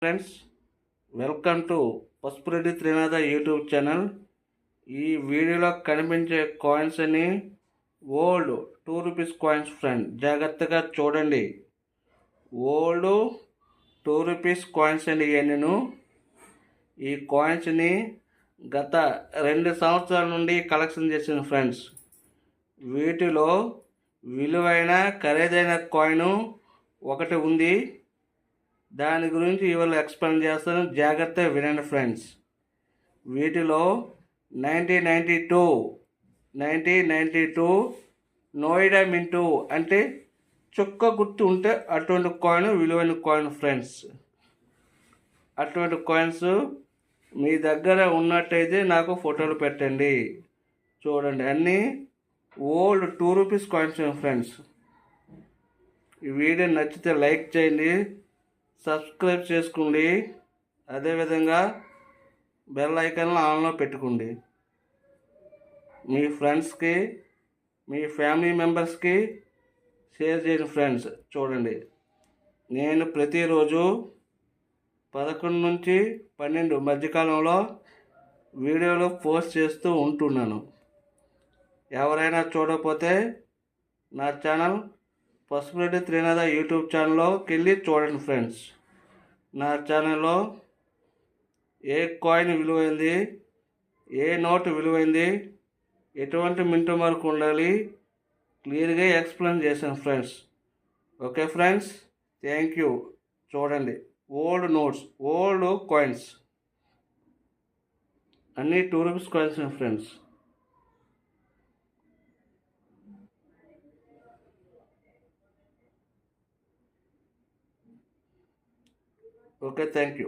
Friends, welcome to Pasupureddy Trinatha YouTube channel. ఈ వీడియోలో కనిపించే కాయిన్స్ అని ఓల్డ్ ₹2 కాయిన్స్ ఫ్రెండ్, జాగ్రత్తగా చూడండి. ఓల్డ్ ₹2 కాయిన్స్ అండి. నేను ఈ కాయిన్స్ని గత 2 సంవత్సరాల నుండి కలెక్షన్ చేసిన ఫ్రెండ్స్. వీటిలో విలువైన ఖరీదైన కాయిన్ ఒకటి ఉంది. దాని గురించి ఇవాళ ఎక్స్ప్లెయిన్ చేస్తాను, జాగ్రత్తగా వినండి ఫ్రెండ్స్. వీటిలో 1992 నోయిడా మింటూ అంటే చుక్క గుర్తు ఉంటే అటువంటి కాయిన్ విలువైన కాయిన్ ఫ్రెండ్స్. అటువంటి కాయిన్స్ మీ దగ్గర ఉన్నట్టయితే నాకు ఫోటోలు పెట్టండి. చూడండి, అన్నీ ఓల్డ్ ₹2 కాయిన్స్ ఫ్రెండ్స్. ఈ వీడియో నచ్చితే లైక్ చేయండి, సబ్స్క్రైబ్ చేసుకోండి, అదేవిధంగా బెల్ ఐకాన్ ఆన్లో పెట్టుకోండి. మీ ఫ్రెండ్స్కి, మీ ఫ్యామిలీ మెంబర్స్కి షేర్ చేయండి ఫ్రెండ్స్. చూడండి, నేను ప్రతిరోజు 11 నుంచి 12 మధ్యకాలంలో వీడియోలు పోస్ట్ చేస్తూ ఉంటున్నాను. ఎవరైనా చూడకపోతే నా ఛానల్ పసుపురెడ్డి త్రినాథ యూట్యూబ్ ఛానల్లోకి వెళ్ళి చూడండి ఫ్రెండ్స్. నా ఛానల్లో ఏ కాయిన్ విలువైంది, ఏ నోటు విలువైంది, ఎటువంటి మింటు మార్కు ఉండాలి, క్లియర్గా ఎక్స్ప్లెయిన్ చేశాను friends. Okay friends, thank you. చూడండి, ఓల్డ్ నోట్స్, ఓల్డ్ కాయిన్స్ అన్నీ ₹2 coins friends. Okay, thank you.